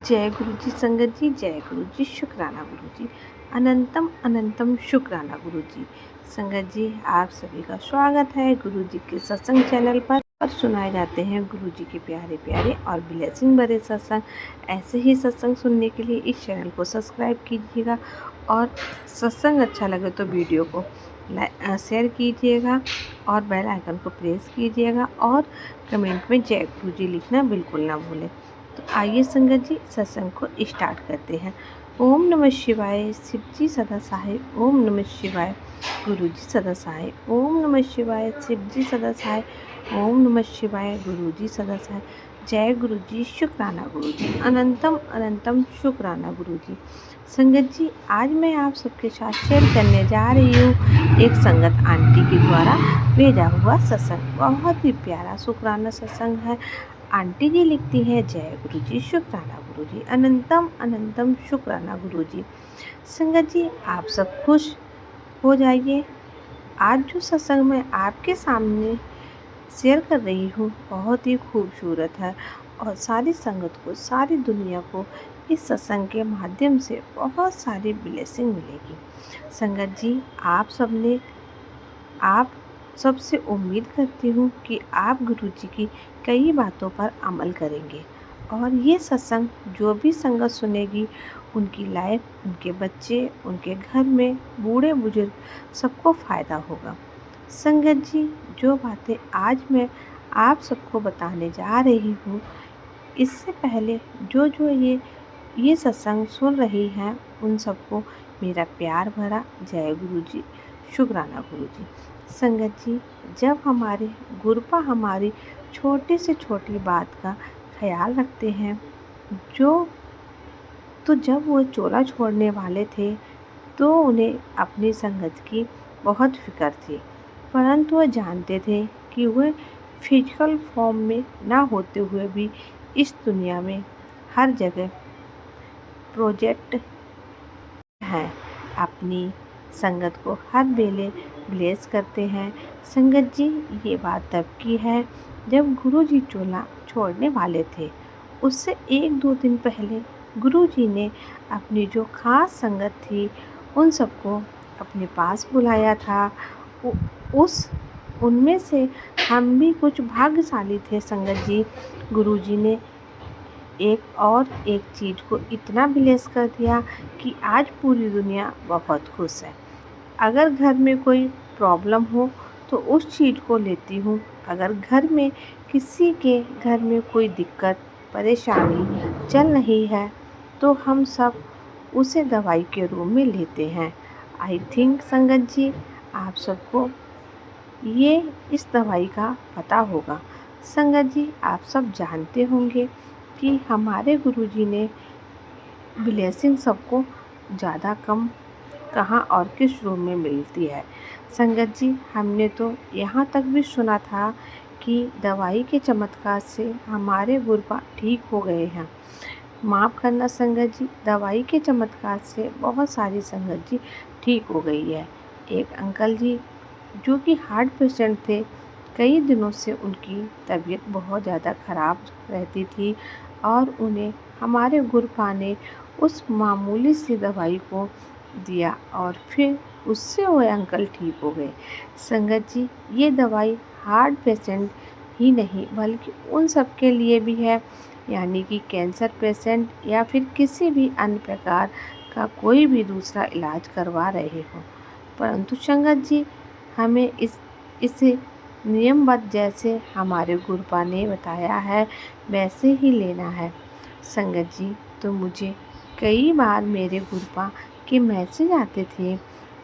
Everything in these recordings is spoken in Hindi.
जय गुरु जी संगत जी, जय गुरु जी, शुक्राना गुरु जी, अनंतम अनंतम शुक्राना गुरु जी। संगत जी, आप सभी का स्वागत है गुरु जी के सत्संग चैनल पर। और सुनाए जाते हैं गुरु जी के प्यारे प्यारे और ब्लेसिंग भरे सत्संग। ऐसे ही सत्संग सुनने के लिए इस चैनल को सब्सक्राइब कीजिएगा और सत्संग अच्छा लगे तो वीडियो को शेयर कीजिएगा और बेल आइकन को प्रेस कीजिएगा और कमेंट में जय गुरु जी लिखना बिल्कुल ना भूलें। तो आइए संगत जी सत्संग को स्टार्ट करते हैं। ओम नमः शिवाय, शिव जी सदा सहाय। ओम नमः शिवाय, गुरु जी सदा सहाय। ओम नमः शिवाय, शिव जी सदा सहाय। ओम नमः शिवाय, गुरु जी सदा सहाय। जय गुरु जी, शुक्राना गुरु जी, अनंतम अनंतम शुक्राना गुरु जी। संगत जी, आज मैं आप सबके साथ शेयर करने जा रही हूँ एक संगत आंटी के द्वारा भेजा हुआ सत्संग। बहुत ही प्यारा शुक्राना सत्संग है। आंटी जी लिखती हैं, जय गुरु जी, शुक्राना गुरु जी, अनंतम अनंतम शुक्राना गुरु जी। संगत जी, आप सब खुश हो जाइए। आज जो सत्संग मैं आपके सामने शेयर कर रही हूँ बहुत ही खूबसूरत है और सारी संगत को, सारी दुनिया को इस सत्संग के माध्यम से बहुत सारी ब्लेसिंग मिलेगी। संगत जी, आप सबसे उम्मीद करती हूँ कि आप गुरु जी की कई बातों पर अमल करेंगे और ये सत्संग जो भी संगत सुनेगी उनकी लाइफ, उनके बच्चे, उनके घर में बूढ़े बुजुर्ग सबको फ़ायदा होगा। संगत जी, जो बातें आज मैं आप सबको बताने जा रही हूँ, इससे पहले जो जो ये सत्संग सुन रही हैं उन सबको मेरा प्यार भरा जय गुरु जी, शुक्राना गुरु जी। संगत जी, जब हमारे गुरुपा हमारी छोटी से छोटी बात का ख्याल रखते हैं, जब वो चोला छोड़ने वाले थे तो उन्हें अपनी संगत की बहुत फिक्र थी, परंतु वह जानते थे कि वह फिजिकल फॉर्म में ना होते हुए भी इस दुनिया में हर जगह प्रोजेक्ट हैं, अपनी संगत को हर वेले ब्लेस करते हैं। संगत जी, ये बात तब की है जब गुरु जी चोला छोड़ने वाले थे। उससे 1-2 दिन पहले गुरु जी ने अपनी जो खास संगत थी उन सबको अपने पास बुलाया था। उस उनमें से हम भी कुछ भाग्यशाली थे संगत जी। गुरु जी ने एक चीज़ को इतना ब्लेस कर दिया कि आज पूरी दुनिया बहुत खुश है। अगर घर में कोई प्रॉब्लम हो तो उस चीज़ को लेती हूँ। अगर घर में किसी के घर में कोई दिक्कत परेशानी चल रही है तो हम सब उसे दवाई के रूप में लेते हैं। आई थिंक संगत जी, आप सबको ये इस दवाई का पता होगा। संगत जी, आप सब जानते होंगे कि हमारे गुरुजी ने ब्लेसिंग सबको ज़्यादा कम कहाँ और किस रूम में मिलती है। संगत जी, हमने तो यहाँ तक भी सुना था कि दवाई के चमत्कार से हमारे गुरुपा ठीक हो गए हैं। माफ़ करना संगत जी, दवाई के चमत्कार से बहुत सारी संगत जी ठीक हो गई है। एक अंकल जी जो कि हार्ट पेशेंट थे, कई दिनों से उनकी तबीयत बहुत ज़्यादा ख़राब रहती थी और उन्हें हमारे गुरुपा ने उस मामूली सी दवाई को दिया और फिर उससे वो अंकल ठीक हो गए। संगत जी, ये दवाई हार्ट पेशेंट ही नहीं बल्कि उन सब के लिए भी है, यानी कि कैंसर पेशेंट या फिर किसी भी अन्य प्रकार का कोई भी दूसरा इलाज करवा रहे हो। परंतु संगत जी, हमें इसे नियमबद्ध जैसे हमारे गुरुपा ने बताया है वैसे ही लेना है। संगत जी, तो मुझे कई बार मेरे गुरुपा के मैसेज आते थे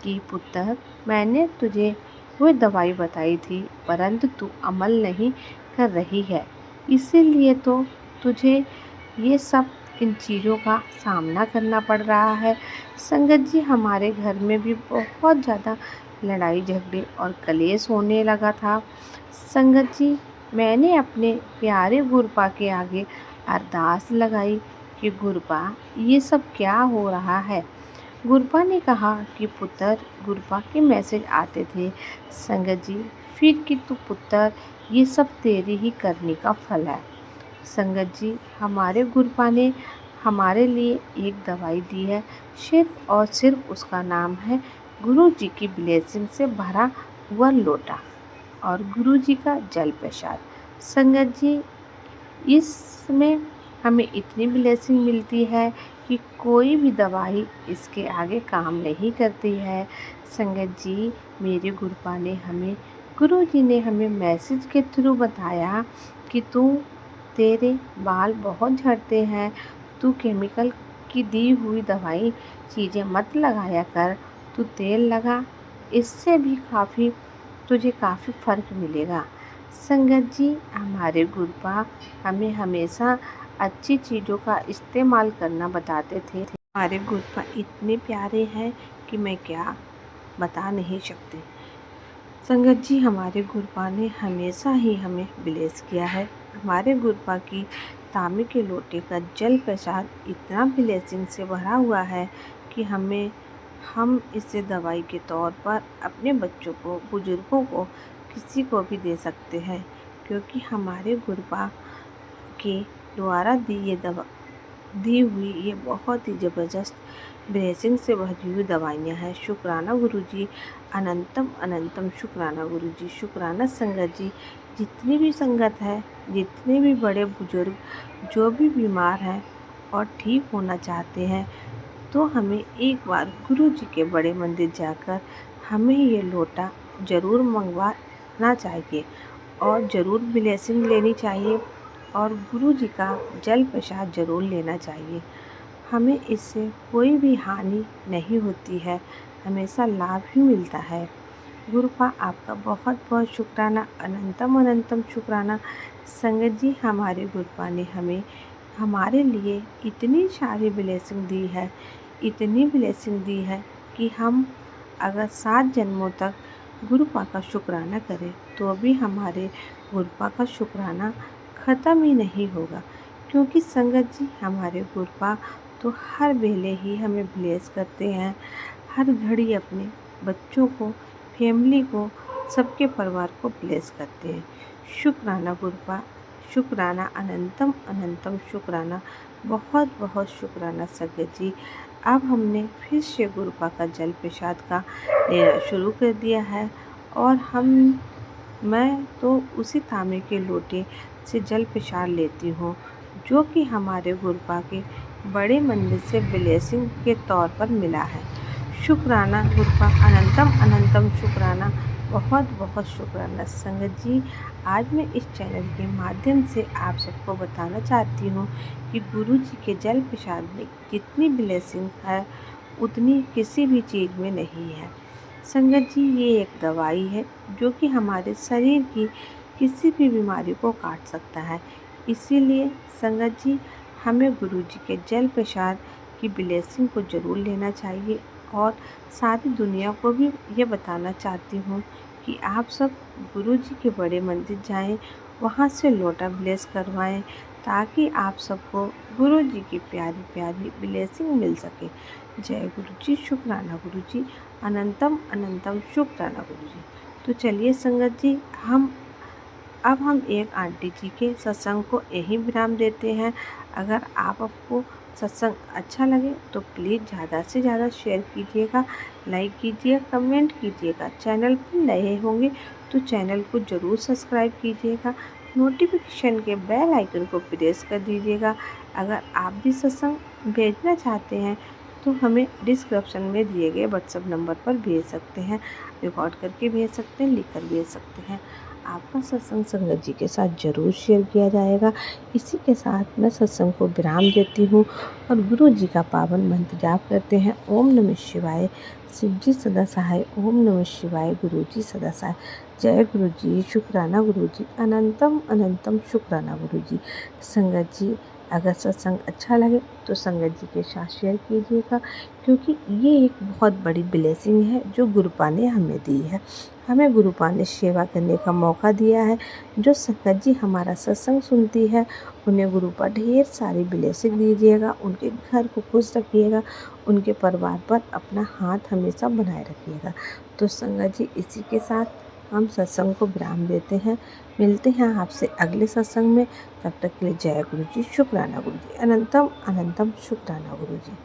कि पुत्र, मैंने तुझे वो दवाई बताई थी परंतु तू अमल नहीं कर रही है, इसीलिए तो तुझे ये सब इन चीज़ों का सामना करना पड़ रहा है। संगत जी, हमारे घर में भी बहुत ज़्यादा लड़ाई झगड़े और कलेश होने लगा था। संगत जी, मैंने अपने प्यारे गुरुपा के आगे अरदास लगाई कि गुरुपा, ये सब क्या हो रहा है। गुरुपा ने कहा कि पुत्र, गुरुपा के मैसेज आते थे संगत जी फिर कि तू पुत्र, ये सब तेरी ही करने का फल है। संगत जी, हमारे गुरुपा ने हमारे लिए एक दवाई दी है, सिर्फ और सिर्फ उसका नाम है गुरु जी की ब्लेसिंग से भरा हुआ लोटा और गुरु जी का जल प्रसाद। संगत जी, इसमें हमें इतनी ब्लेसिंग मिलती है कि कोई भी दवाई इसके आगे काम नहीं करती है। संगत जी, मेरे गुरुपा ने हमें गुरु जी ने हमें मैसेज के थ्रू बताया कि तेरे बाल बहुत झड़ते हैं, तू केमिकल की दी हुई दवाई चीज़ें मत लगाया कर, तू तेल लगा, इससे भी तुझे काफ़ी फ़र्क मिलेगा। संगत जी, हमारे गुरुपा हमें हमेशा अच्छी चीज़ों का इस्तेमाल करना बताते थे। हमारे गुरुपा इतने प्यारे हैं कि मैं क्या बता नहीं सकती। संगत जी, हमारे गुरुपा ने हमेशा ही हमें ब्लेस किया है। हमारे गुरुपा की तांबे के लोटे का जल प्रसाद इतना ब्लेसिंग से भरा हुआ है कि हम इसे दवाई के तौर पर अपने बच्चों को, बुजुर्गों को, किसी को भी दे सकते हैं, क्योंकि हमारे गुरुपा के द्वारा दी हुई ये बहुत ही ज़बरदस्त ब्लेसिंग से भरी हुई दवाइयाँ हैं। शुक्राना गुरुजी, अनंतम अनंतम शुक्राना गुरुजी, शुक्राना संगत जी। जितनी भी संगत है, जितने भी बड़े बुजुर्ग जो भी बीमार हैं और ठीक होना चाहते हैं, तो हमें एक बार गुरु जी के बड़े मंदिर जाकर हमें ये लोटा ज़रूर मंगवाना चाहिए और ज़रूर ब्लेसिंग लेनी चाहिए और गुरु जी का जल प्रसाद ज़रूर लेना चाहिए। हमें इससे कोई भी हानि नहीं होती है, हमेशा लाभ ही मिलता है। गुरुपा, आपका बहुत बहुत शुक्राना, अनंतम अनंतम शुक्राना। संगत जी, हमारे गुरुपा ने हमारे लिए इतनी सारी ब्लेसिंग दी है, इतनी ब्लेसिंग दी है कि हम अगर 7 जन्मों तक गुरुपा का शुक्राना करें तो भी हमारे गुरुपा का शुक्राना ख़त्म ही नहीं होगा। क्योंकि संगत जी, हमारे गुरुपा तो हर वेले ही हमें ब्लेस करते हैं, हर घड़ी अपने बच्चों को, फैमिली को, सबके परिवार को ब्लेस करते हैं। शुक्राना गुरुपा, शुक्राना, अनंतम अनंतम शुक्राना, बहुत बहुत शुक्राना संगत जी। अब हमने फिर से गुरुपा का जल प्रसाद का लेना शुरू कर दिया है और मैं तो उसी तांबे के लोटे से जल प्रसाद लेती हूँ जो कि हमारे गुरुपा के बड़े मंदिर से ब्लेसिंग के तौर पर मिला है। शुक्राना गुरुपा, अनंतम अनंतम शुक्राना, बहुत बहुत शुक्राना संगत जी। आज मैं इस चैनल के माध्यम से आप सबको बताना चाहती हूँ कि गुरु जी के जल प्रसाद में जितनी ब्लेसिंग है उतनी किसी भी चीज़ में नहीं है। संगत जी, ये एक दवाई है जो कि हमारे शरीर की किसी भी बीमारी को काट सकता है। इसीलिए संगत जी, हमें गुरु जी के जल प्रसाद की ब्लेसिंग को ज़रूर लेना चाहिए और सारी दुनिया को भी ये बताना चाहती हूँ कि आप सब गुरु जी के बड़े मंदिर जाएं, वहाँ से लोटा ब्लेस करवाएं, ताकि आप सबको गुरु जी की प्यारी प्यारी ब्लेसिंग मिल सके। जय गुरु जी, शुक्राना गुरु जी, अनंतम अनंतम शुक्राना गुरु जी। तो चलिए संगत जी, अब हम एक आंटी जी के सत्संग को यहीं विराम देते हैं। अगर आपको सत्संग अच्छा लगे तो प्लीज़ ज़्यादा से ज़्यादा शेयर कीजिएगा, लाइक कीजिए, कमेंट कीजिएगा। चैनल पर नए होंगे तो चैनल को ज़रूर सब्सक्राइब कीजिएगा, नोटिफिकेशन के बेल आइकन को प्रेस कर दीजिएगा। अगर आप भी सत्संग भेजना चाहते हैं तो हमें डिस्क्रिप्शन में दिए गए व्हाट्सएप नंबर पर भेज सकते हैं, रिकॉर्ड करके भेज सकते हैं, लिख कर भेज सकते हैं। आपका सत्संग संगत जी के साथ ज़रूर शेयर किया जाएगा। इसी के साथ मैं सत्संग को विराम देती हूँ और गुरु जी का पावन मंत्र जाप करते हैं। ओम नमः शिवाय, शिव जी सदा सहाय, ओम नमः शिवाय, गुरु जी सदा सहाय। जय गुरु जी, शुक्राना गुरु जी, अनंतम अनंतम शुक्राना गुरु जी। संगत जी, अगर सत्संग अच्छा लगे तो संगत जी के साथ शेयर कीजिएगा, क्योंकि ये एक बहुत बड़ी ब्लेसिंग है जो गुरुपा ने हमें दी है। हमें गुरुपा ने सेवा करने का मौका दिया है। जो संगत जी हमारा सत्संग सुनती है उन्हें गुरुपा ढेर सारी ब्लेसिंग दीजिएगा, उनके घर को खुश रखिएगा, उनके परिवार पर अपना हाथ हमेशा बनाए रखिएगा। तो संगत जी, इसी के साथ हम सत्संग को विराम देते हैं। मिलते हैं आपसे अगले सत्संग में। तब तक के लिए जय गुरु जी, शुक्राना गुरु जी, अनंतम अनंतम शुक्राना गुरु जी।